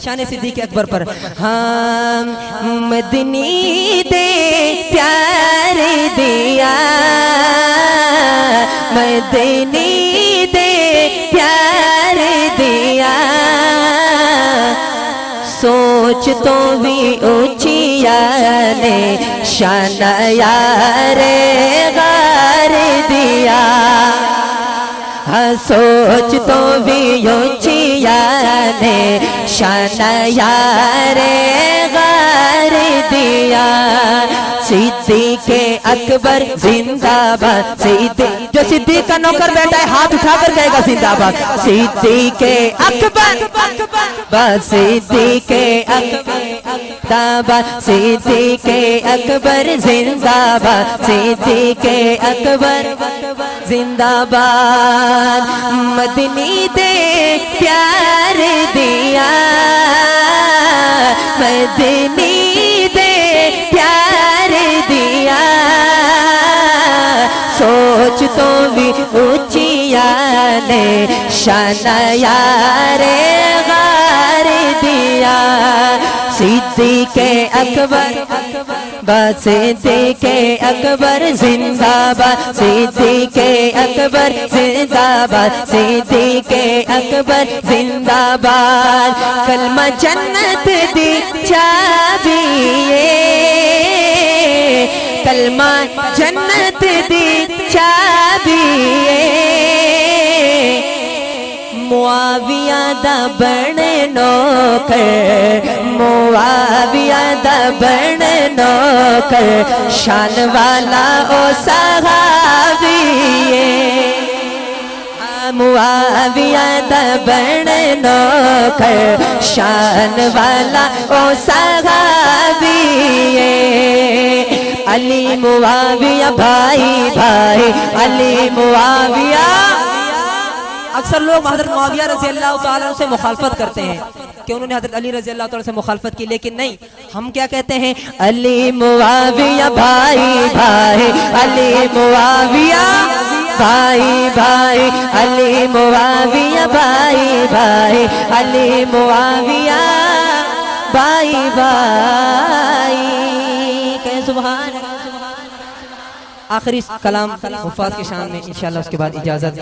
شان صدیق اکبر پر ہاں مدنی دے پیار دیا مدنی دے پیار دیا سوچ تو بھی اونچیا نے شان یار غار دیا سوچ تو بھی اونچیا نے شان یار غار دیا صدیق اکبر زندہ باد جو صدیق کا نوکر بیٹھا ہے ہاتھ اٹھا کر کہے گا زندہ باد صدیق اکبر بس صدیق اکبر صدیق اکبر زندہ باد صدیق اکبر زندہ باد مدنی دے پیار دیا مدنی دے پیار دیا سوچ تو بھی اونچیا نے شان یار غار دیا صدیق اکبر بس صدیق اکبر زندہ باد صدیق اکبر زندہ باد صدیق اکبر زندہ باد کلمہ جنت دی چابی کلمہ جنت دی چابی معاویہ دا بن نوکر معاویہ دا بن نوکر شان والا او صحابی معاویہ دا بن نوکر شان والا او صحابی علی معاویہ بھائی بھائی علی معاویہ اکثر لوگ حضرت معاویہ رضی اللہ تعالیٰ سے مخالفت کرتے ہیں کہ انہوں نے حضرت علی رضی اللہ تعالیٰ سے مخالفت کی لیکن نہیں ہم کیا کہتے ہیں علی معاویہ بھائی بھائی علی معاویہ بھائی بھائی علی معاویہ بھائی بھائی علی معاویہ بھائی بھائی کہ سبحان آخری کلام حفاظ کی شان میں انشاءاللہ اس کے بعد اجازت